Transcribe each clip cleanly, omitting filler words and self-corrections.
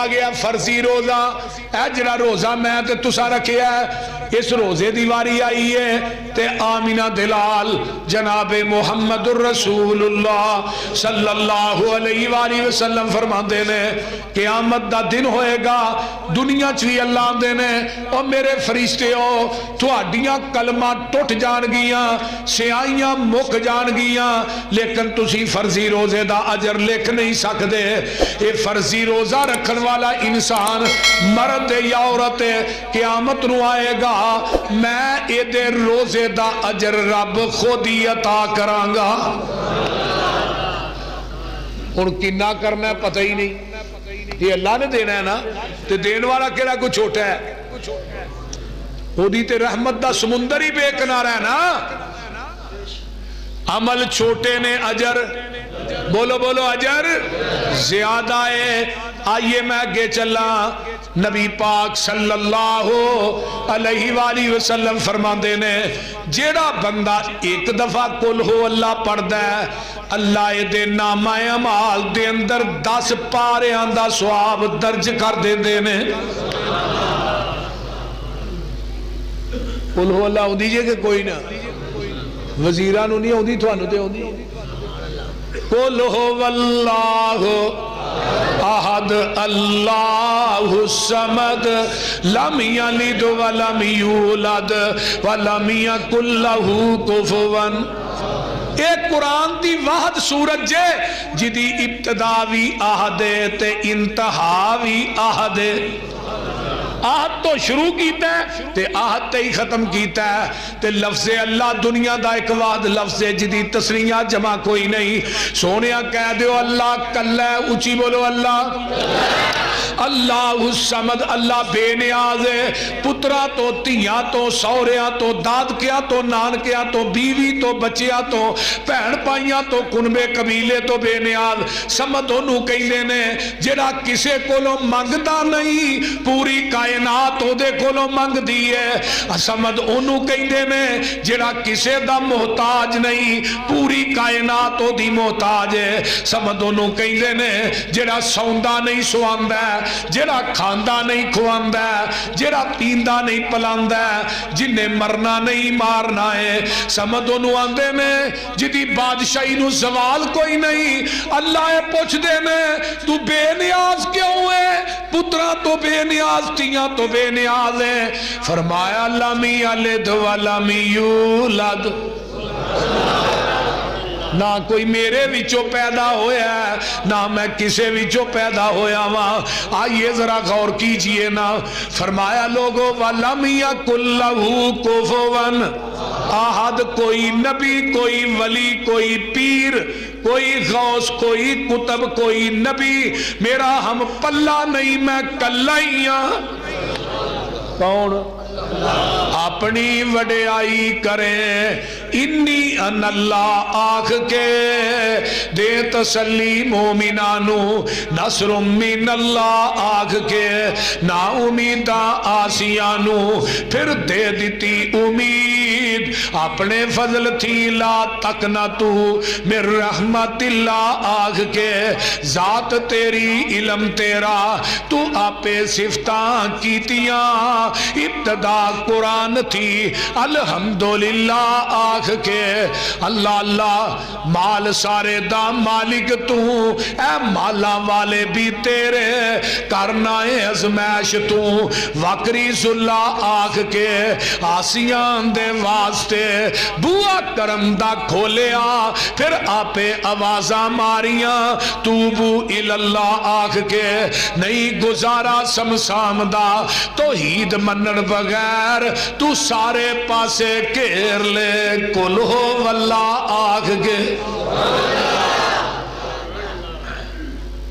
آ گیا فرضی روزہ، اے جڑا روزہ میں تے تسا رکھیا ہے، اس روزے دی واری آئی ہے تے آمینہ دلال جناب محمد الرسول اللہ صلی اللہ علیہ وآلہ وسلم فرما دینے قیامت دا دن ہوئے گا، دنیا چوی اللہ دینے او میرے فرشتے ہو تو اڈیاں کلمہ ٹوٹ جان گیاں، سیائیاں مک جان گیاں، لیکن تسی فرضی روزے دا اجر لکھ نہیں سکتے۔ اے فرضی روزہ رکھن والا انسان مرد یا عورت قیامت نو آئے گا، میں اے دے روزے دا اجر رب خود ہی عطا کرانگا۔ اور کنہ کرنا ہے پتہ ہی نہیں، یہ اللہ نے دینا ہے نا، تے دین والا کہڑا کوئی چھوٹا ہے، وہ دیتے رحمت دا سمندر ہی بے کنارہ ہے نا۔ عمل چھوٹے نے اجر، بولو بولو اجر زیادہ ہے۔ آئیے میں آگے چلا، نبی پاک صلی اللہ علیہ وآلہ وسلم فرما دینے جیڑا بندہ ایک دفعہ قل ہو اللہ پڑھ دے، اللہ دے نامہ اعمال دے اندر 10 پارے آندہ سواب درج کر دے دینے۔ قل ہو اللہ ہو دیجئے کہ کوئی نہ وزیرانو نہیں ہو دی تو آنو دے ہو دی۔ قل ہو اللہ احد اللہ الصمد لم یلد ولم یولد ولم یکن لہ کفوا۔ ایک قرآن دی واحد سورت جے جدی ابتدا بھی آہدے تے انتہا بھی آہدے۔ آہد تو شروع کیتا ہے تے آہد تے ہی ختم کیتا ہے، تے لفظ اللہ دنیا دا ایک وعد لفظ جدی تصریحہ جمع کوئی نہیں۔ سونیا کہہ دیو اللہ کل ہے، اچھی بولو اللہ اللہ الصمد، اللہ بے نیاز ہے، پترہ تو تیاں تو سوریاں تو دادکیاں تو نانکیاں تو بیوی تو بچیاں تو پہن پائیاں تو کنبے قبیلے تو بے نیاز۔ سمد انہوں کہیں دینے جڑا کسے کولو منگدا نہیں، پوری کائنات ہو دے کولو منگ دیئے۔ سمد انہوں کہیں دینے جڑا کسے دا محتاج نہیں، پوری کائنات ہو دی محتاج ہے۔ سمد انہوں کہیں دینے جڑا سوندہ نہیں سواندہ ہے، جڑا کھاندہ نہیں کھواندہ ہے، جڑا پیندہ نہیں پلاندہ ہے، جنہیں مرنا نہیں مارنا ہے۔ سمد انہوں آندے میں جدی بادشاہی نو زوال کوئی نہیں، اللہ پوچھ دے میں تو بے نیاز کیوں ہے؟ پترہ تو بے نیاز، تیاں تو بے نیاز ہے۔ فرمایا لم یلد ولم یولد، نہ کوئی میرے وچوں پیدا ہویا ہے نہ میں کسے وچوں پیدا ہویا ہاں۔ آئیے ذرا غور کیجئے نا، فرمایا لوگو وَلَمْ يَكُنْ لَهُ كُفُوًا احد، کوئی نبی کوئی ولی کوئی پیر کوئی غوث کوئی کتب کوئی نبی میرا ہم پلہ نہیں، میں کلہ ہی ہاں۔ کون؟ اپنی وڈیائی کریں انی ان اللہ آنکھ کے دے تسلی مومنانو، نصر من اللہ آنکھ کے نا امیدہ آسیانو، پھر دے دیتی امید اپنے فضل تھی لا تکنا تو من رحمت اللہ آنکھ کے، ذات تیری علم تیرا تو آپے صفتاں کیتیاں، ابتدا قرآن تھی الحمدللہ آنکھ کے۔ اللہ اللہ مال سارے دا مالک تو، اے مالا والے بھی تیرے، کرنا ازمائش تو، وکری اللہ آنکھ کے، آسیان دے واسطے بوا کرم دا کھولیا، پھر آپے آوازاں ماریاں توبو الاللہ آنکھ کے، نہیں گزارا سمسام دا توحید منن بغیر تو سارے پاسے کیر لے، قل ہو واللہ آنکھ کے۔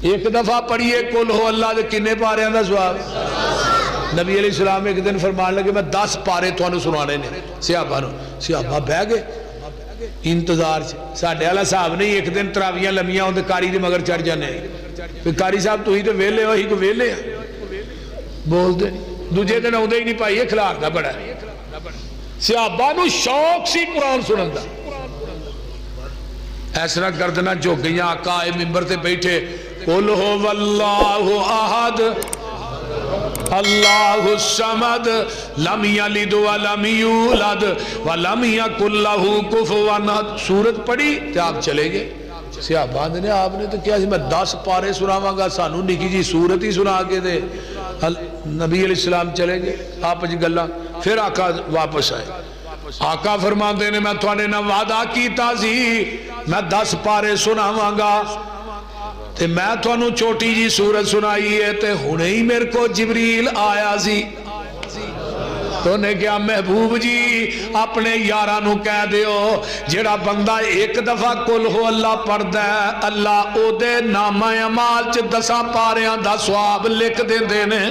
ایک دفعہ پڑھئے قل ہو اللہ دے کنے پارے اندہ سواب؟ نبی علیہ السلام ایک دن فرمان لگے میں 10 پارے تو انہوں سنانے نے صحابہ نو، صحابہ بہ گئے انتظار سے۔ ساڑھے اللہ صاحب نے ایک دن تراویاں لمیاں ہوندے کاری دے مگر چڑھ جانے، پھر کاری صاحب تو ہی تو ویلے ہو ہی کو ویلے بول دے، دوجہ دن ہوندے ہی نہیں پائی اخلاق دا بڑا ہے۔ صحابہ نو شوق سی قرآن سنن دا، ایسا کردنا جو گیاں آقا ممبر تے بیٹھے قل هو اللہ احد اللہ الصمد لم یلد ولم یولد ولم یکن لہ کفوا احد. سورت پڑھی تو آپ چلے گئے. صحابہ نے آپ نے تو کیا میں 10 پارے سناواں گا, سانو نکی جی سورت ہی سنا کے دے. نبی علیہ السلام چلے گئے آپ جی گلا. پھر آقا واپس آئے. آقا فرماندے نے میں توانے نہ وعدہ کیتا سی میں 10 پارے سناواں گا تے میں تھانو چھوٹی جی سورت سنائی ہے تے ہنے ہی میرے کو جبریل آیا سی. تو نے کیا محبوب جی اپنے یارانو کہہ دیو جیڑا بندہ ایک دفعہ قل ہو اللہ پڑھ دے اللہ او دے نامہ اعمال چ 10 پاریاں دا ثواب لکھ دے نے.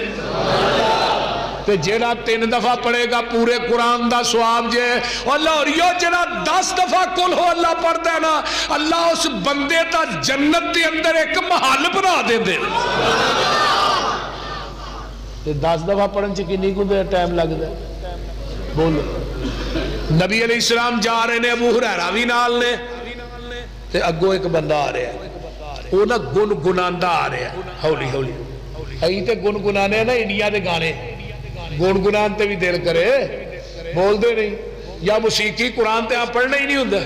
تے جیڑا 3 دفعہ پڑھے گا پورے قرآن دا ثواب جے. اللہ اور یہ جیڑا 10 دفعہ قل ہو اللہ پڑھ دے نا اللہ اس بندے تا جنت دے اندر ایک محل بنا دے. 10 دفعہ پڑھن چ کنی کو ٹائم لگ دے بولو. نبی علیہ السلام جا رہے نے ابو ہریرہ وی نال نے تے اگوں ایک بندہ آ رہا ہے وہ نا گنگناندا آ رہا ہے ہولی ہولی. ائی تے گنگنانے نا انڈیا دے گانے گنگنان تے بھی دل کرے بول دے نہیں یا موسیقی قرآن تے آپ پڑھنا ہی نہیں ہوندہ.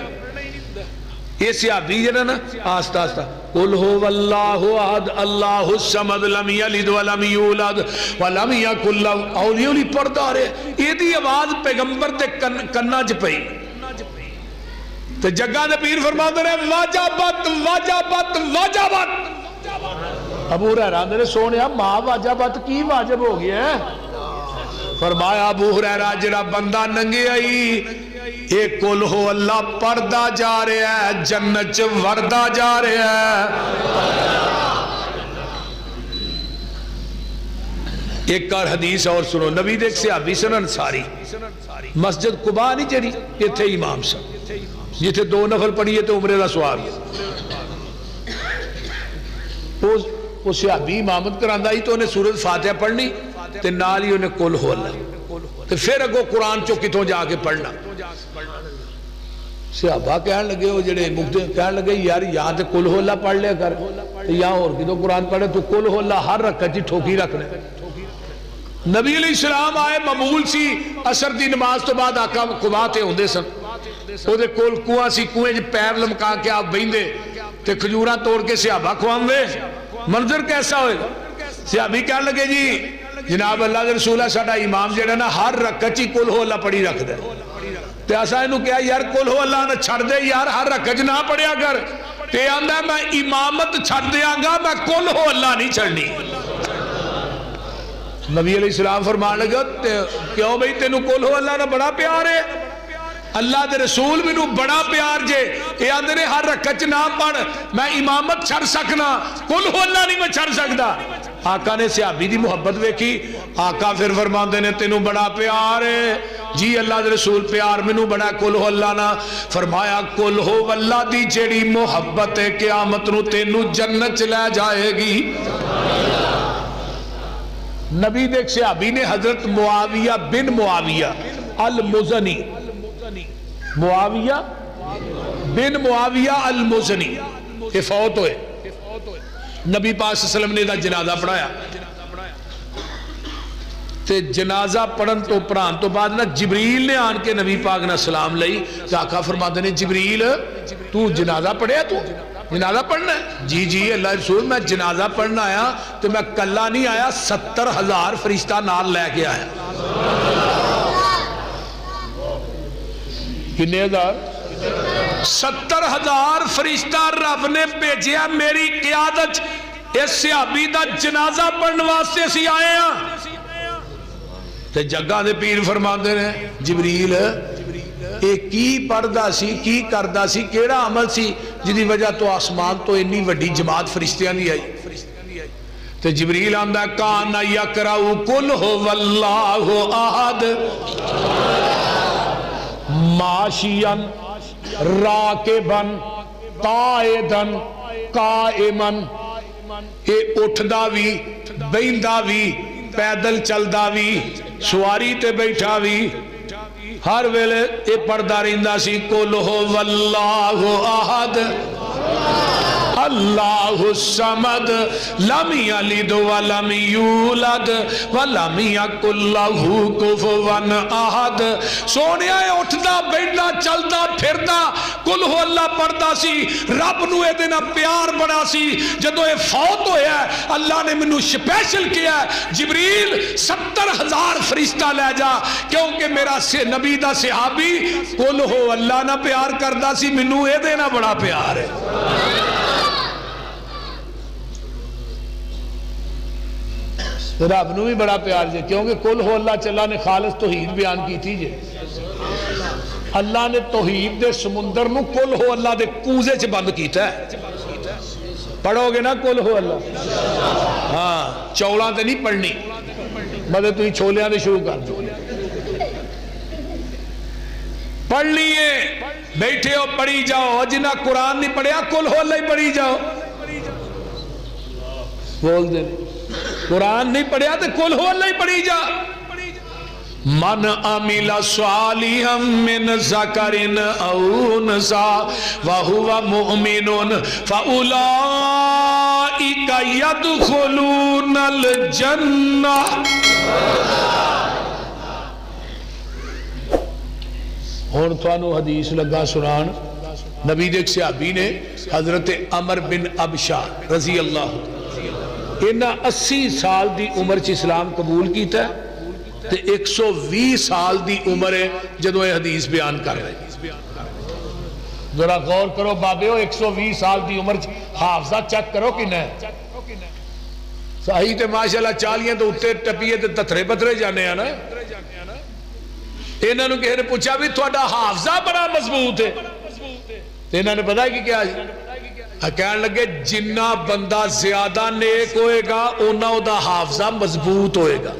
یہ صحابی جنہ نا آستہ آستہ قل هو اللہ احد اللہ الصمد لم یلد ولم یولد ولم یکن لہ اولی اولی پڑھتا آ رہے. یہ دی آواز پیغمبر تے کنہ چ پئی تے جگہ دے پیر فرماتے رہے واجبت واجبت واجبت. ابو ہریرہ نے سونیا ماں واجبت کی واجب ہو گیا ہے. فرمایا ابو ہریرہ جڑا بندہ ننگے آئی ایک قل ہو اللہ پڑھدا جا رہا ہے جنت چ وڑدا جا رہا ہے. ایک اور حدیث اور سنو. نبی دیکھ صحابی سن انصاری مسجد قباء نہیں چڑی ایتھے امام صاحب جتھے 2 نفل پڑھیے تو عمرے دا ثواب. وہ صحابی امامت کراندا ہی تو انہیں سورۃ فاتحہ پڑھنی تے نال ہی انہیں قل ہو اللہ تے پھر اگو قرآن چو کتوں جا کے پڑھنا. صحابہ کہنے لگے وہ جڑے مفتی کہنے لگے یار یہاں تے قل ہو اللہ پڑھ لیا کر یا اور کتوں قرآن پڑھے تو قل ہو اللہ ہر رکعت جی ٹھوکی رکھنے. نبی علیہ السلام آئے معمول سی عصر دی نماز تو بعد آقا قباء تے ہوندے سن او دے کول کنواں سی کنویں جی پیر لمکا کے آپ بہندے تے کھجوراں توڑ کے صحابہ کھواندے. منظر کیسا ہوئے گا. صحابی کہنے لگے جی جناب اللہ دے رسولہ ساڈا امام جڑا نا ہر رکعت ہی قل ہو اللہ پڑھی رکھ دے تے اساں اینو کہا یار قل ہو اللہ نہ چھڑ دے یار ہر رکعت نہ پڑھیا کر تے آندا میں امامت چھڑ دیاں گا میں قل ہو اللہ نہیں چھڑنی. نبی علیہ السلام فرمان لگا کیوں بھئی تینوں قل ہو اللہ نہ بڑا پیار ہے. اللہ دے رسول بھی نو بڑا پیار جے یہ آندے نے ہر رکعت نہ پڑھ میں امامت چھڑ سکنا قل ہو اللہ نہیں میں چھڑ سکتا. آقا نے صحابی دی محبت ویکھی. آقا پھر فرماندے نے تینوں بڑا پیار ہے جی اللہ دے رسول پیار منو بڑا قل ہو اللہ نا. فرمایا قل ہو اللہ دی جیڑی محبت ہے قیامت نو تینوں جنت چلے جائے گی. نبی دیکھ صحابی نے حضرت معاویہ بن معاویہ المزنی معاویہ بن معاویہ المزنی یہ فوت ہوئے. نبی پاک صلی اللہ علیہ وسلم نے دا جنازہ پڑھایا تے جنازہ پڑھن تو پران تو بعد نا جبریل نے آن کے نبی پاک نے سلام لئی تو آقا فرماتے نے جبریل تو جنازہ پڑھیا تو جنازہ پڑھنا ہے. جی جی اللہ رسول میں جنازہ پڑھنا آیا تو میں کلہ نہیں آیا 70,000 فرشتہ نال لے کے آیا. کنے ہزار 70,000 فرشتہ رب نے بھیجیا میری قیادت اس صحابی دا جنازہ پڑھنے واسطے اسی آئے ہیں. تے جگہ دے پیر فرماندے نے جبریل اے کی پڑھدا سی کی کردا سی کیڑا عمل سی جدی وجہ تو آسمان تو اتنی وڈی جماعت فرشتیاں دی آئی. تے جبریل آندا کان یقرأ قل هو اللہ احد ماشیاً راکباً قائداً قائماً. اے اٹھدا وی بہندا وی پیدل چلدا وی سواری تے بیٹھا وی ہر ویلے اے پڑھدا رہندا سی قل هو اللہ احد. اللہ الصمد لم یلد ولم یولد ولم یکن لہ کفوا احد. سونیا اٹھدا بیٹھدا چلدا پھردا قل ہو اللہ پڑھدا سی, رب نو اے دے نال پیار بڑا سی. جدو اے فوت ہویا ہے اللہ نے منو سپیشل کیا ہے, جبریل 70,000 فرشتہ لے جا, کیونکہ میرا نبی دا صحابی قل ہو اللہ نہ پیار کردا سی, منو اے دے نال بڑا پیار ہے. رب نو بھی بڑا پیار جے, کیونکہ قل ہو اللہ چلا نے خالص توحید بیان کی تھی جے. اللہ نے توحید دے سمندر نو قل ہو اللہ دے کوزے چ بند کیتا ہے. پڑھو گے نا قل ہو اللہ, ہاں چوڑاں تے نہیں پڑھنی, مطلب تھی چھولیاں دے شروع کر دو. پڑھ لیے بیٹھے ہو پڑھی جاؤ, جنہ قرآن نہیں پڑھیا قل ہو اللہ ہی پڑھی جاؤ. بول دے قرآن نہیں پڑھیا تو قل ہو اللہ ہی پڑھی جا. من عمل صالحا من ذکر او انثى وهو مؤمن فاولئک يدخلون الجنہ. ہن تھانوں حدیث لگا سنان, نبی دے صحابی نے حضرت عمر بن ابشا رضی اللہ, انہاں 80 سال دی عمر چ اسلام قبول کیتا ہے تے 120 سال دی عمر ہے جدو یہ حدیث بیان کر رہے ہیں. ذرا غور کرو بابے ہو, 120 سال دی عمر حافظہ چیک کرو کہ نہیں صحیح تے ماشاءاللہ 40 تو اتے ٹپیے تے تتھرے پتھرے جانے ہیں نا. انہوں نے کہنے پوچھا بھی تھوڑا حافظہ بڑا مضبوط ہے, انہوں نے پتا کہ کیا کہنے لگے جنہ بندہ زیادہ نیک ہوئے گا انہوں نے دا حافظہ مضبوط ہوئے گا.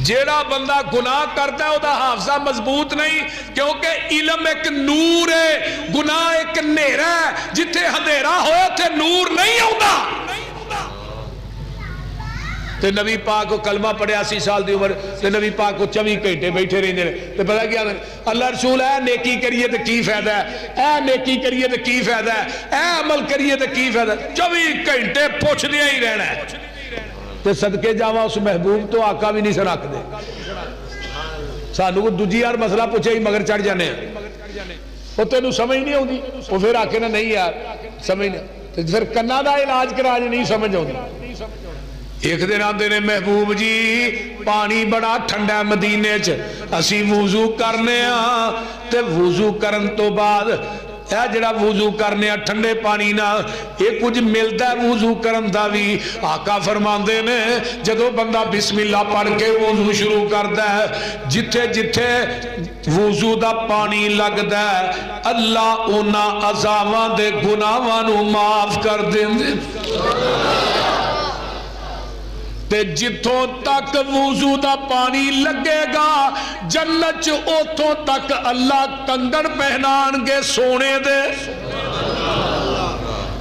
جیڑا بندہ گناہ کرتا ہے وہ دا حافظہ مضبوط نہیں, کیونکہ علم ایک نور ہے, گناہ ایک نیرہ ہے. جتھے ہندیرہ ہوئے تھے نور نہیں ہوتا. تے نبی پاک کو کلمہ پڑھے 80 سال دی عمر, تے نبی پاک کو 24 گھنٹے بیٹھے رہنے رہے. تے پتہ کیا اللہ رسول ہے نیکی کریے تے کی فائدہ ہے, اے نیکی کریے تے کی فائدہ ہے, اے عمل کریے تے کی فائدہ ہے, 24 گھنٹے پوچھ دیا ہی رہنا ہے. تے صدقے جاواں اس محبوب تو آقا بھی نہیں سنک دے. سانو کو دوجی یار مسئلہ پوچھے ہی مگر چڑھ جانے ہیں, وہ تینوں سمجھ نہیں ہوندی, وہ پھر آکے نا نہیں یار سمجھ نہیں, پھر کنا دا علاج کرا جو نہیں سمجھ ہوندی. ایک دن آندے نے محبوب جی پانی بڑا ٹھنڈا مدینے چ, اسی وضو کرنے ہاں تے وضو کرن تو بعد اے جڑا وضو کرنے ٹھنڈے پانی نہ یہ کچھ ملتا ہے وضو کرن دا بھی. آقا فرماندے نے جدو بندہ بسم اللہ پڑھ کے وضو شروع کردا ہے, جتھے جتھے وضو دا پانی لگدا ہے اللہ انہاں عذاباں دے گناہاں نو معاف کر دیندے. تے جتوں تک وضو دا پانی لگے گا جنت اتوں تک اللہ کنگن پہنان گے سونے دے.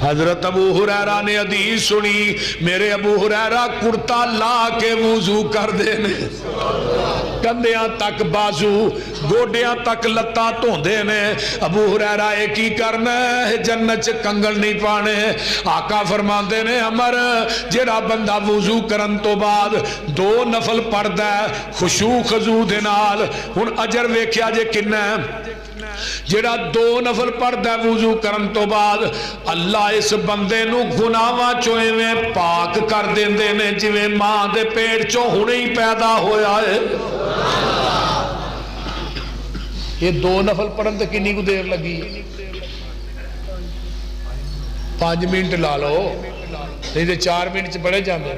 حضرت ابو ہریرہ نے حدیث سنی, میرے ابو ہریرہ کرتا لا کے وضو کر دینے, کندیاں تک بازو گوڈیاں تک لتاں دھوندے نے. ابو ہریرہ ایک ہی کرنا ہے جنت کنگن نہیں پانے. آقا فرماندے نے عمر جڑا بندہ وضو کرن تو بعد 2 نفل پڑھدا ہے خشوع خضوع دے نال, ہن اجر ویکھیا جے کنا ہے. جڑا 2 نفل پڑھدا ہے وضو کرن تو بعد اللہ اس بندے نو گناہاں چوں ایویں پاک کر دیندے نے جویں ماں دے پیٹ چوں ہنے ہی پیدا ہویا ہے. یہ 2 نفل پڑھن تے کنی کو دیر لگی, 5 منٹ لا لو, نہیں تے 4 منٹ چ پڑھے جاندے,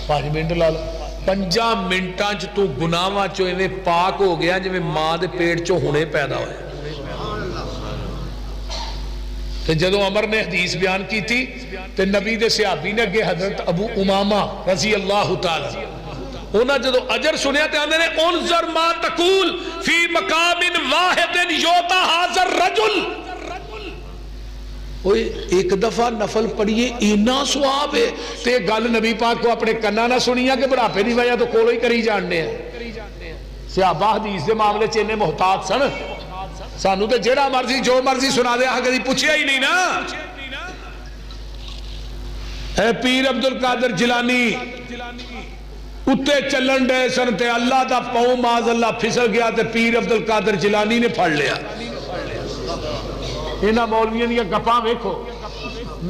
5 منٹ لا لو. 5 منٹاں چ تو گناہاں چوں ایویں پاک ہو گیا جویں ماں دے پیٹ چوں ہنے پیدا ہویا. تے جدو عمر نے حدیث بیان کی تھی تے نبی دے صحابی نے اگے حضرت ابو امامہ رضی اللہ تعالی انہاں جدو اجر سنیا تے آندے نے انظر ما تقول فی مقام واحد یوتا حاضر رجل. ایک دفعہ نفل پڑھیے اینا سواب ہے, تے گل نبی پاک کو اپنے کنہ نہ سنیا کہ بڑھاپے دی وجہ تو کولو ہی کری جاننے ہیں. صحابہ حدیث دے معاملے چینے محتاط سن, سانو تے جیڑا مرضی جو مرضی سنا دے ہاں کدی پوچھیا ہی نہیں نا. اے پیر عبد القادر جیلانی اتے چلن دے سن تے اللہ دا پاؤں معاذ اللہ پھسل گیا تے پیر عبد القادر جیلانی نے پھڑ لیا. انہاں مولویاں دیاں گپاں ویکھو.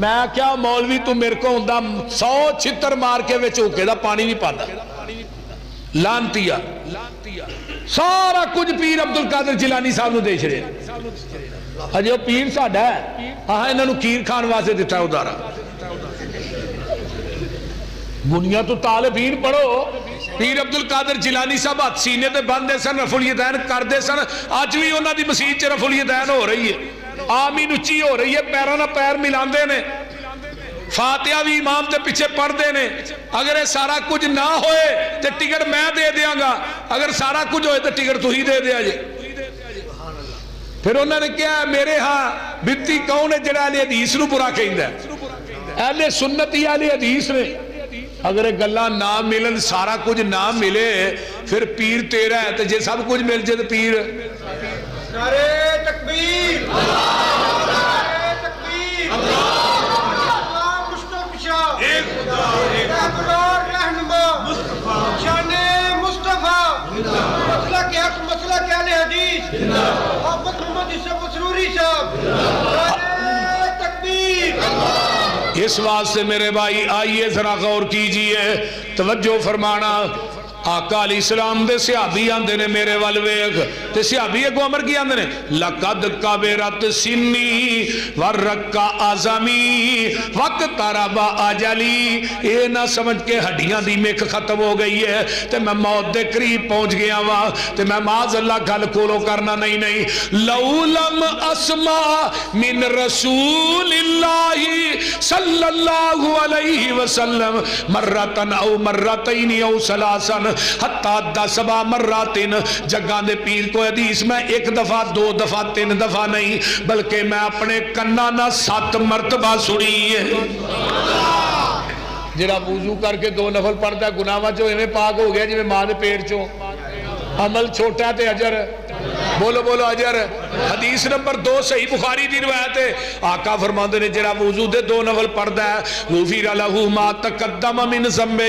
میں کیا مولوی تو میرے کو ہوندا 100 چھتر مار کے وچ اوکے دا پانی نہیں پاندا. لانتیا سارا کچھ پیر عبد القادر جیلانی صاحب نو دے چھڑے. اجے پیر ساڈا ہے ہاں انہاں نو کھیر کھان واسطے دتا ادارا. دنیا تو طالبین پڑھو. پیر عبد القادر جیلانی صاحب ہاتھ سینے تے بندے سن رفع الیدین کردے سن. اج بھی انہاں دی مسجد چ رفع الیدین ہو رہی ہے. آمین اچھی ہو رہی ہے. پیراں نال پیر ملاندے نے. فاتحہ بھی امام تے پیچھے پڑھتے نے. اگر یہ سارا کچھ نہ ہوئے تو ٹکٹ میں دے دیاں گا. اگر سارا کچھ ہوئے تو ٹکٹ تو ہی دے دیا جے. پھر انہوں نے کیا میرے ہاں بنتی کون ہے جڑا اہل حدیث نو برا کہندا ہے؟ اہل سنت ہی اہل حدیث نے. اگر یہ گلاں نہ ملن سارا کچھ نہ ملے پھر پیر تیرا ہے تو جے سب کچھ مل جائے تو پیر. نعرہ تکبیر، نعرہ تکبیر، اللہ مصطفی رہبر رہنما شان مصطفیٰ مسلک حق مسلک اہل حدیث محمد محمد یوسف مسروری صاحب. نعرہ تکبیر. اس واسطے میرے بھائی آئیے ذرا غور کیجئے توجہ فرمانا. آقا علیہ السلام دے صحابی آندے نے میرے والویگ تے صحابی ایک عمر کی آندے نے لقد کبرت سنی ورکا آزمی وقت ربا آجالی. اے نہ سمجھ کے ہڈیاں دی میک ختم ہو گئی ہے تے میں موت دے قریب پہنچ گیا ہوا تے میں معاذ اللہ گھل کولو کرنا نہیں. لولم اسمع من رسول اللہ صلی اللہ علیہ وسلم مرتن او مرتین او سلاسن حتیٰ 10 مراتن. جگہ دے پیر کو حدیث میں 1 دفعہ 2 دفعہ 3 دفعہ نہیں بلکہ میں اپنے کنہ نہ 7 مرتبہ سنی ہے. جڑا وضو کر کے 2 نفل پڑھتا ہے گناہاں چوں ایویں پاک ہو گیا جویں ماں دے پیٹ چوں. عمل چھوٹا تے اجر بولو بولو اجر. حدیث نمبر 2 صحیح بخاری دی روایت ہے. آقا فرماندے نے جڑا وضو دے 2 نفل پڑھدا ہے غفر لہ ما تقدم من ذنبہ.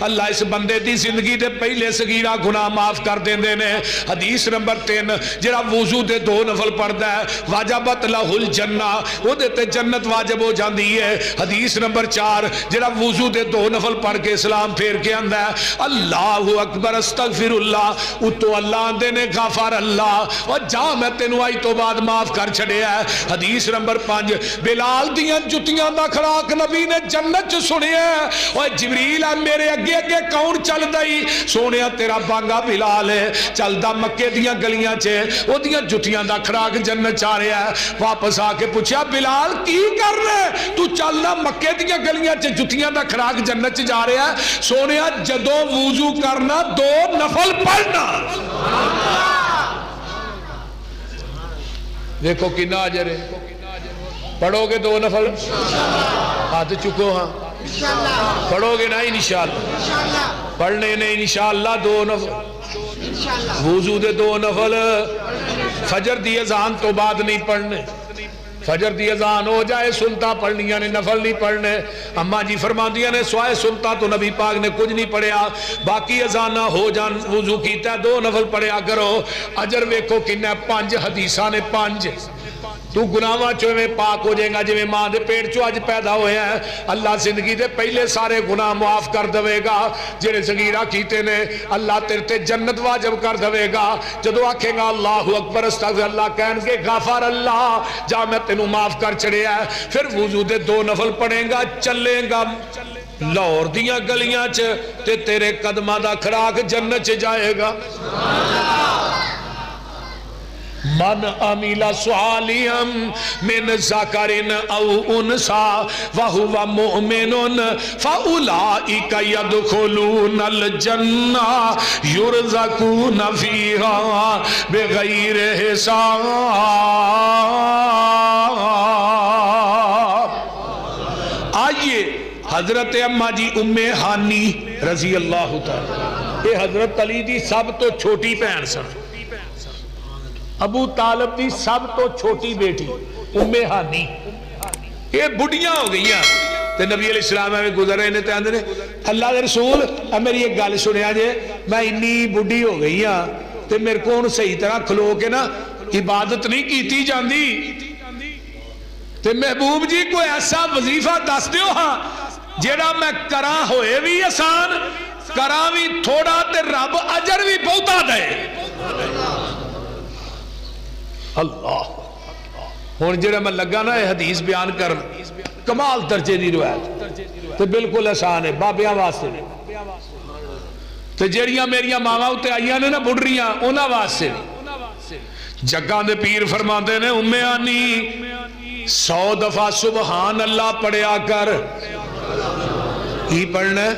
اللہ اس بندے دی زندگی دے پہلے صغیرہ گناہ معاف کر دیندے نے. حدیث نمبر 3 جڑا وضو دے 2 نفل پڑھدا ہے واجبت لہ الجنہ او دے تے جنت واجب ہو جاندی ہے. حدیث نمبر 4 جڑا وضو دے 2 نفل پڑھ کے اسلام پھیر کے آندا ہے اللہ اکبر استغفر اللہ اتو اللہ آندے نے غفر اللہ اور جا میں تینوں آئی تو بعد معاف کر چھڑے ہے. حدیث نمبر 5 بلال دیاں جتیاں دا کھراک نبی نے جنت چ سنے ہے. اور جبریل ہے میرے اگے اگے کون چل دائی سونے تیرا بانگا بلال ہے چل دا مکے دیاں گلیاں چے او دیاں جتیاں دا کھراک جنت چاہ رہے ہے. واپس آ کے پوچھا بلال کی کر رہے تو چل دا مکے دیاں گلیاں چے جتیاں دا کھراک جنت چ جا رہے ہے. سونے جدوں وضو کرنا 2 نفل پڑھنا. دیکھو کنا اجر ہے. پڑھو گے 2 نفل ہاتھ چکو ہاں پڑھو گے نا انشاءاللہ. پڑھنے نے انشاءاللہ 2 نفل وضو دے 2 نفل فجر دی اذان تو بعد نہیں پڑھنے. فجر دی اذان ہو جائے سنتا پڑھنیاں نے نفل نہیں پڑھنے. اماں جی فرماندیاں نے سوائے سنتا تو نبی پاک نے کچھ نہیں پڑھیا. باقی اذانہ ہو جان وضو کیتا 2 نفل پڑھیا کرو. اجر ویکھو کنا 5 حدیثاں نے 5 تو گناہاں چوں میں پاک ہو جائے گا جویں ماں دے پیٹ چوں اج پیدا ہوئے ہیں. اللہ زندگی دے پہلے سارے گناہ معاف کر دے گا جڑے صغیرہ کیتے نے. اللہ تیرے تے جنت واجب کر دے گا. جدو آکھے گا اللہ اکبر استغفر اللہ کہن کے غفر اللہ جا میں تینوں معاف کر چھڑے ہے. پھر وضو دے 2 نفل پڑھے گا چلے گا لاہور دیاں گلیاں چ تے تیرے قدماں دا کھراک جنت چ جائے گا. من عمل صالحا من ذکر او انثى وهو مؤمن فاولئک يدخلون الجنہ يرزقون فیہا بغیر حساب. آئیے حضرت اماں جی ام ہانی رضی اللہ تعالی یہ حضرت علی دی سب تو چھوٹی بہن سن. ابو طالب دی سب تو چھوٹی بیٹی ام ہانی یہ بڑھیاں ہو گئی ہیں تے نبی علیہ السلام میں گزر رہے ہیں تے آندے نے اللہ دے رسول میری ایک گل سنیا جے میں انی بڑھی ہو گئی ہاں تے میرے کو صحیح طرح کھلو کے نا عبادت نہیں کیتی جاندی تے محبوب جی کوئی ایسا وظیفہ دس دیو ہاں جیڑا میں کراں ہوئے بھی آسان کراں بھی تھوڑا تے رب اجر بھی بہتا دے اللہ ہوں جڑا میں لگا نا حدیث بیان کر کمال درجے دی روایت تو بالکل آسان ہے بابیاں واسطے تو جڑیاں میریاں ماواں تے آئیاں نے نا بڑھریاں انہاں واسطے جگاں دے پیر فرماندے نے ام ہانی 100 دفعہ سبحان اللہ پڑھیا کر ہی پڑھنا ہے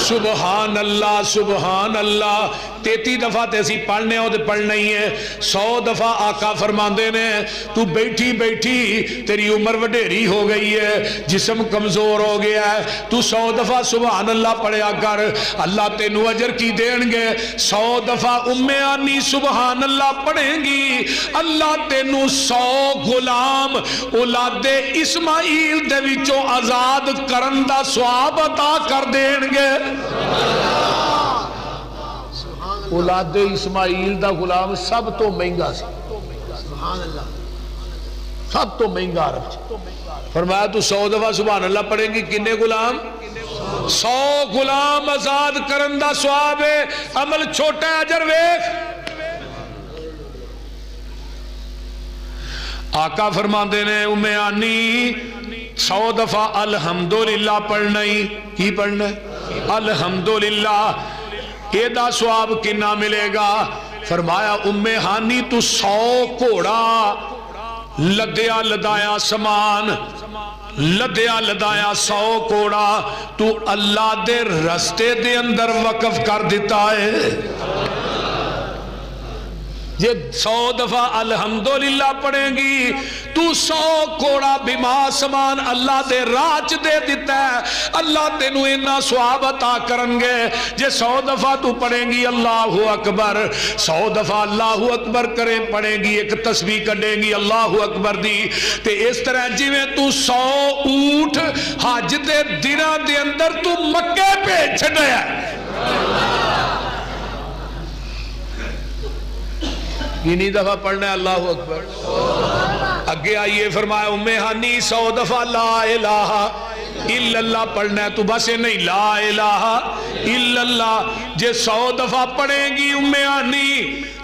سبحان اللہ 33 دفعہ تے اسی پڑھنے ہو تے پڑھنا ہی ہے 100 دفعہ آقا فرماندے نے تو بیٹھی بیٹھی تیری عمر وڈیری ہو گئی ہے جسم کمزور ہو گیا ہے تو 100 دفعہ سبحان اللہ پڑھیا کر اللہ تینو اجر کی دین گے 100 دفعہ ام ہانی سبحان اللہ پڑھیں گی اللہ تینو 100 غلام اولاد اسماعیل دے وچوں آزاد کرن دا ثواب عطا کر دین گے اولاد اسماعیل دا غلام سب تو مہنگا سی سب تو مہنگا عرب چ فرمایا تو 100 دفعہ سبحان اللہ پڑھیں گی کنے غلام 100 غلام آزاد کرن دا ثواب ہے عمل چھوٹا ہے اجر ویکھ آقا فرماندے نے ام ہانی 100 دفعہ الحمدللہ پڑھنا ہی کی پڑھنا ہے الحمدللہ یہ دا ثواب کنا ملے گا فرمایا ام ہانی تو 100 گھوڑا لدیا لدایا سامان لدیا لدایا 100 گھوڑا تو اللہ دے رستے دے اندر وقف کر دیتا ہے یہ 100 دفعہ الحمدللہ پڑھیں گی تو 100 گھوڑا بیما سامان اللہ دے راج دے دیتا ہے اللہ تینو انہا ثواب عطا کرنگے یہ 100 دفعہ تو پڑھیں گی اللہ اکبر 100 دفعہ اللہ اکبر کریں پڑھیں گی ایک تسبیح کڑیں گی اللہ اکبر دی تے اس طرح جی میں تو 100 اونٹ حج دے دنہ دے اندر تو مکے پہ چھڑے ہے کینی دفعہ پڑھنا ہے اللہ اکبر اگے آئیے فرمایا ام ہانی 100 دفعہ لا الہ الا اللہ پڑھنا ہے تو بس نہیں لا الہ الا اللہ جے 100 دفعہ پڑھیں گی ام ہانی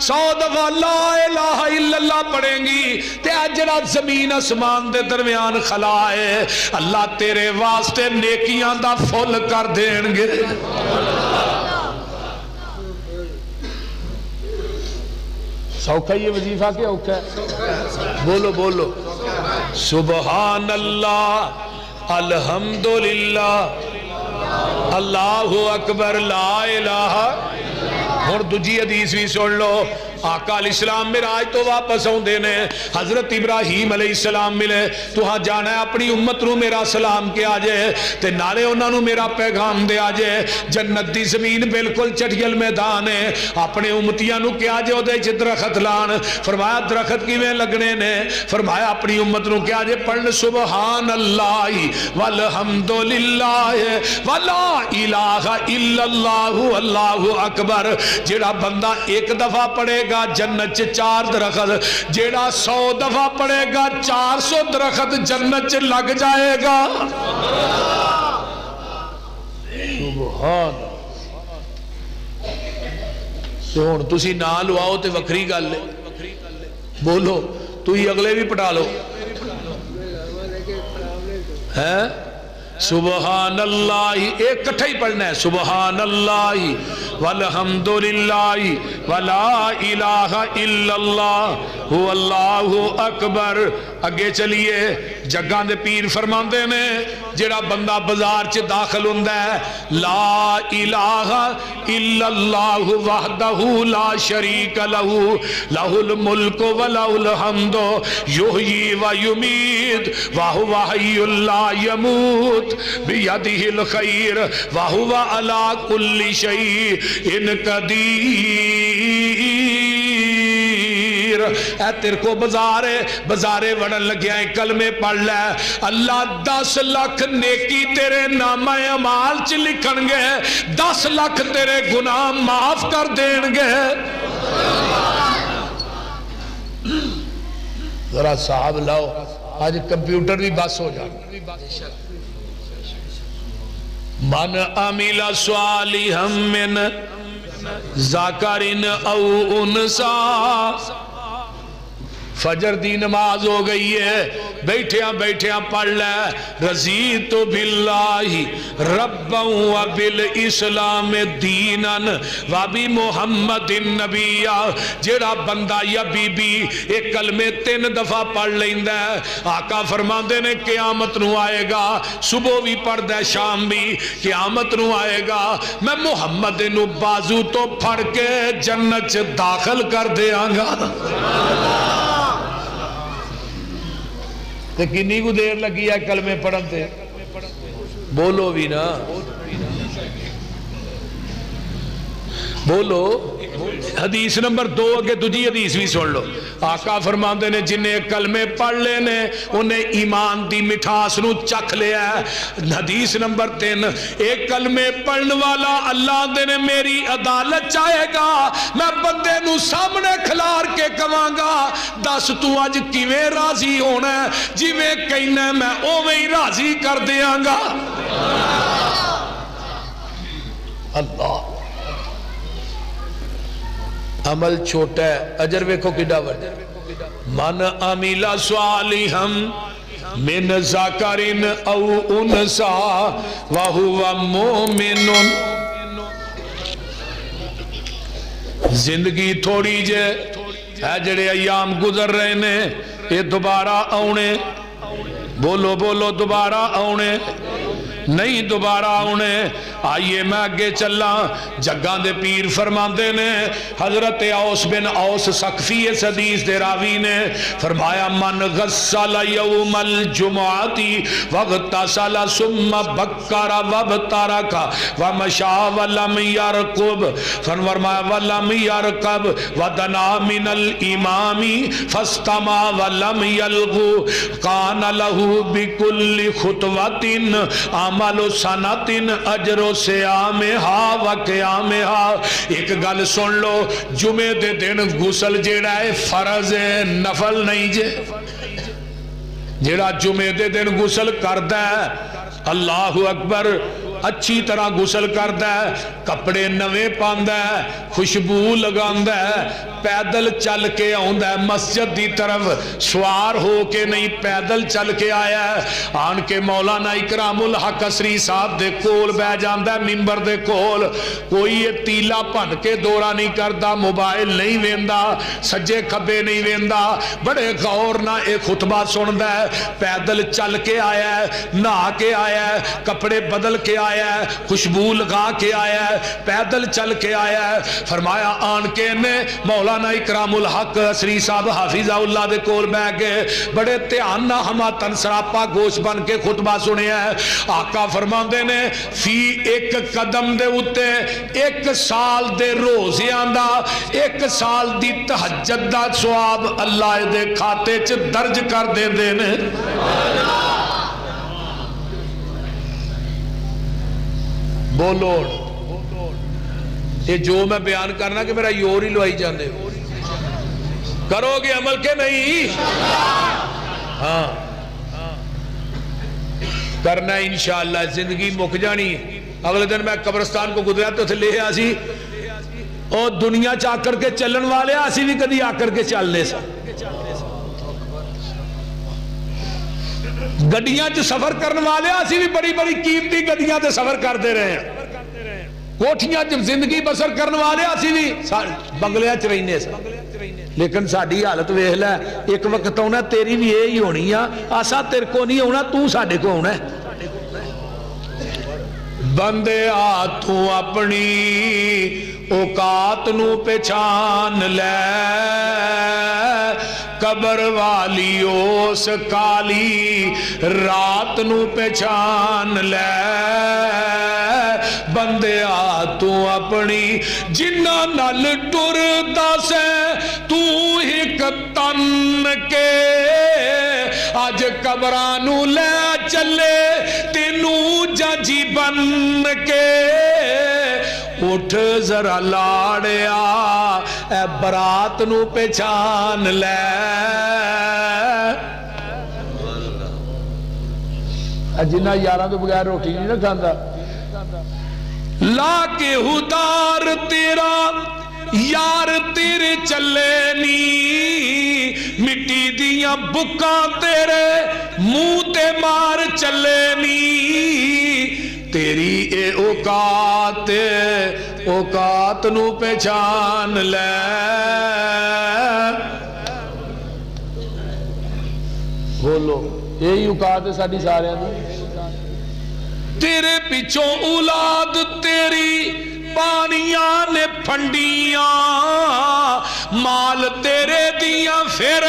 100 دفعہ لا الہ الا اللہ پڑھیں گی تے اجرا زمین اسمان دے درمیان خلا ہے اللہ تیرے واسطے نیکیاں دا فل کر دین گے سوکھا یہ وظیفہ کیا اوکھا ہے بولو بولو سبحان اللہ الحمدللہ اللہ اکبر لا الہ اور دجی حدیث بھی سن لو آقا علیہ السلام معراج تو واپس آؤں دینے حضرت ابراہیم علیہ السلام ملے تو ہاں جانا ہے اپنی امت نو میرا سلام کیا جائے تے نالے انہاں نو میرا پیغام دیا جائے جنت دی زمین بالکل چٹیل میدان ہے اپنے امتیاں نو کیا جائے دے چھ درخت لان فرمایا درخت کی میں لگنے نے فرمایا اپنی امت نو کیا جائے پڑھن سبحان اللہ والحمدللہ ولا الہ الا اللہ اللہ اکبر جیڑا بندہ ایک دفعہ پڑھے گا جنت 4 درخت جیڑا 100 دفعہ پڑھے گا 400 درخت جنت لگ جائے گا سبحان تو ہون تسی نہ لواؤ تے وکری گل لے بولو تو ہی اگلے بھی پٹا لو ہے سبحان اللہ ایک کٹھا ہی پڑھنا ہے سبحان اللہ والحمدللہ ولا الہ الا اللہ هو اللہ اکبر اگے چلیے جگاں دے پیر فرماندے نے جڑا بندہ بازار چ داخل ہوندا ہے لا الہ الا اللہ وحدہ لا شریک لہ لہ الملک ولہ الحمد یحیی و یمیت وہو حی لا یموت بیدہ الخیر وہو علی کل شیء قدیر اے تیرے کو بازارے وڑن لگیا ہے کلمے پڑھ لے اللہ 10 لاکھ نیکی تیرے نامہ اعمال چ لکھن گے 10 لاکھ تیرے گناہ معاف کر دین گے ذرا صاحب لاؤ آج کمپیوٹر بھی بس ہو جائے من عمل صالحا من ذکر او انثى فجر دی نماز ہو گئی ہے بیٹھیاں پڑھ لے رضیت باللہ ربا و بالاسلام دینا و بمحمد النبی جیڑا بندہ یا بی بی ایک کلمے 3 دفعہ پڑھ لیندہ ہے آقا فرماندے نے قیامت نو آئے گا صبح بھی پڑھ دے شام بھی قیامت نو آئے گا میں محمد نو بازو تو پھڑ کے جنت داخل کر دے آنگا تو کنی کو دیر لگی ہے کلمے پڑھن تے بولو بھی نا بولو حدیث نمبر 2 اگے تجھی حدیث بھی سن لو آقا فرماندے نے جنہیں کلمے پڑھ لینے انہیں ایمان دی مٹھاس نو چکھ لیا ہے حدیث نمبر 3 ایک کلمے پڑھن والا اللہ دے نے میری عدالت چاہے گا میں بندے نو سامنے کھلار کے کہاں گا دس تو آج کیویں راضی ہونا ہے جیویں کہنا ہے میں اوویں ہی راضی کر دیاں گا اللہ عمل چھوٹا ہے اجر ویکھو کڈا وڈا من عمل صالحا من ذکر او انثى وهو مؤمن زندگی تھوڑی جے ہے جڑے ایام گزر رہے نے یہ دوبارہ آنے بولو دوبارہ آنے نہیں دوبارہ آنے آئیے میں آگے چلا جگان دے پیر فرماندے نے حضرت اوس بن اوس سقفی اس حدیث دے راوی نے فرمایا من غسل یوم الجمعاتی وغتسل ثم بکر وابترک ومشا ولم یرکب فرمایا ولم یرکب ودنا من الامام فاستمع ولم یلغو کان له بکل خطوت عمل سنت اجر سیامہا و قیامہا ایک گل سن لو جمعے دے دن غسل جیڑا ہے فرض ہے نفل نہیں جے جیڑا جمعے دے دن غسل کردہ ہے اللہ اکبر اچھی طرح غسل کردہ ہے کپڑے نوے پاندہ ہے خوشبو لگاندہ ہے پیدل چل کے آندہ ہے مسجد دی طرف سوار ہو کے نہیں پیدل چل کے آیا ہے آن کے مولانا اکرام الحق عصری صاحب دے کول بے جاندہ ہے ممبر دے کول کوئی یہ تیلا پن کے دورہ نہیں کردہ موبائل نہیں ویندہ سجے کھبے نہیں ویندہ بڑے غور نہ ایک خطبہ سندہ ہے پیدل چل کے آیا ہے نہا کے آیا ہے کپڑے بدل کے آیا ہے خوشبو لگا کے آیا ہے پیدل چل کے آیا ہے فرمایا آن کے نے مولانا اکرام الحق عصری صاحب حافظہ اللہ دے کول بے گئے بڑے تیان نہ ہما تن سراپا گوش بن کے خطبہ سنے ہے آقا فرماندے نے فی ایک قدم دے اتے 1 سال دے روزیاں دا 1 سال دی تہجد دا ثواب اللہ دے کھاتے چ درج کر دے دینے بولو یہ جو میں بیان کرنا کہ میرا یور ہی لوائی جاندے کرو گے عمل کے نہیں ہاں کرنا انشاءاللہ زندگی مک جانی اگلے دن میں قبرستان کو گزریا تو لے آسی اور دنیا چاہ کر کے چلن والے آسی بھی کدی آ کر کے چلنے سا گڈیاں چ سفر کرنے والے اسی بھی بڑی بڑی قیمتی گڈیاں تے سفر کرتے رہے ہیں کوٹھیاں چ زندگی بسر کرنے والے اسی بھی بنگلیاں چ رہنے سا لیکن ساڈی حالت ویکھ لے ایک وقت ہونا تیری بھی یہی ہونی آسا تیرے کو نہیں ہونا تو ساڈے کو ہونا ہے بندے تو اپنی اوقات نو پہچان لے قبر والی اس کالی رات نو پہچان لے بندے تو اپنی جنہ نال ٹردا سے تو ایک تن کے اج قبرانو لے چلے تینو ججی بن کے اٹھ ذرا لاڑیا اے برات نو پہچان لے جنہ یاراں تو بغیر روٹی نہیں نہ کھاندا لا کے ہدار تیرا یار تیرے چلے نی مٹی دیاں بکاں تیرے منہ تے مار چلے نی تیری اے اوقات نو پہچان لے بولو یہی اوقات ہے ساڈی سارے دی تیرے پیچھوں اولاد تیری پانیاں نے پھنڈیاں مال تیرے دیاں پھر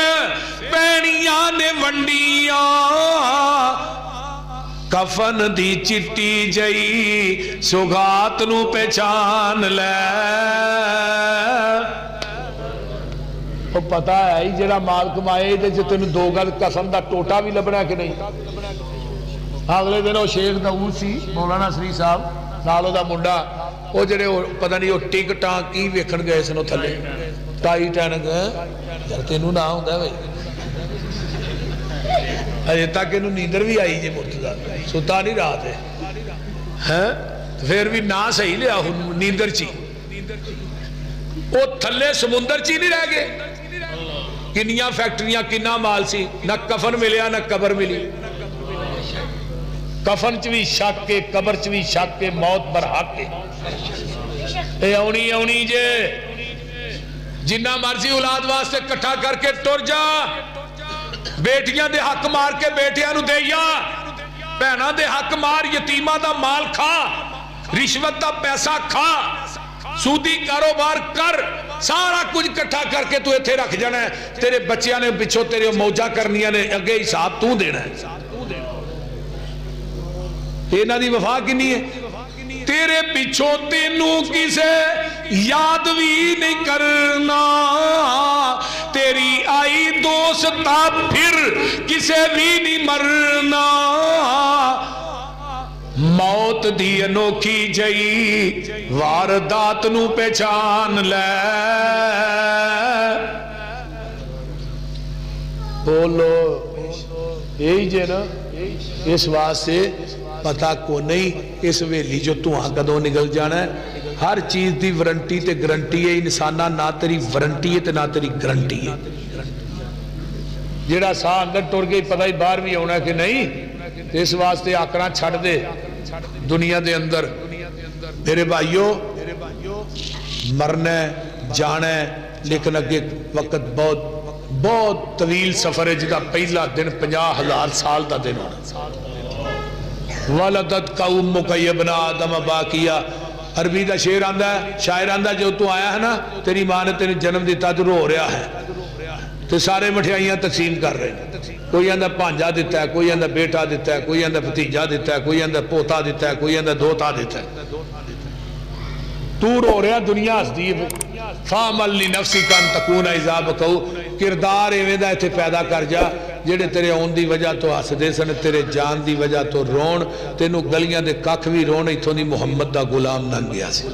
پینیاں نے ونڈیاں کفن دی چٹی جئی سوغات نو پہچان لے وہ پتا ہے جڑا مال کمائے جے تینوں دو گل قسم دا ٹوٹا بھی لبنا کہ نہیں اگلے دن وہ شیخ داؤد سی مولانا سری صاحب نالو دا منڈا وہ جڑے پتہ نہیں وہ ٹکٹاں کی ویکھن گئے سن تھلے ٹائی ٹینک یار تینوں نہ ہوندا بھائی اجے تک اینوں نیندر بھی آئی جے مرتضیٰ ستا نہیں رات ہے پھر بھی نہ صحیح لیا نیندر چی وہ تھلے سمندر چی نہیں رہ گئے کنیاں فیکٹریاں کنا مال سی نہ کفن ملیا نہ قبر ملی کفن چوی شک کے قبر چوی شک کے موت برحق کے اے اونی جے جنہ مرضی اولاد واسطے کٹھا کر کے ٹر جا بیٹیاں دے حق مار کے بیٹیاں نو دیا بہناں دے حق مار یتیمہ دا مال کھا رشوت دا پیسہ کھا سودی کاروبار کر سارا کچھ کٹھا کر کے تو ایتھے رکھ جانا ہے تیرے بچیاں نے پچھو تیرے موجہ کرنیاں نے اگے حساب تو دینا ہے اینا دی وفا کنی ہے تیرے پیچھو تینوں کسے یاد بھی نہیں کرنا تیری آئی دوستا پھر کسے بھی نہیں مرنا موت دی انوکھی جئی واردات نو پہچان لے بولو یہی جے نا اس واسطے پتا کو نہیں اس ویلی جو تو آن کدوں نگل جانا ہے ہر چیز دی ورنٹی تے گرنٹی ہے انسانہ نہ تیری ورنٹی ہے تے نہ تیری گرنٹی ہے جیڑا سا اندر ٹور گئی پتہ ہی باہر بھی ہونا ہے کہ نہیں اس واسطے آکڑا چھڑ دے دنیا دے اندر میرے بھائیو مرنا ہے جانا ہے لیکن اگے وقت بہت طویل سفر ہے جدا پہلا دن 50,000 سال دا دن ہونا ولدت کا امک ابن آدم باقیہ عربی دا شعر آندہ ہے شاعر آندہ جو تو آیا ہے نا تیری ماں نے تیری جنم دیتا جو رو رہا ہے تو سارے مٹھائیاں تقسیم کر رہے ہیں کوئی اندہ پانجا دیتا ہے کوئی اندہ بیٹا دیتا ہے کوئی اندہ بھتیجا دیتا ہے کوئی اندہ پوتا دیتا ہے کوئی اندہ دوتا دیتا ہے تو رو رہا دنیا اس دیئے فامل لی نفسی کان تکون عذاب کہو کردار ایویں ایتھے پیدا کر جا جڑے تیرے اون دی وجہ تو حسدے سن تیرے جان دی وجہ تو رون تینوں گلیاں دے ککھ بھی رون ایتھوں دی محمد دا غلام ننگ گیا سی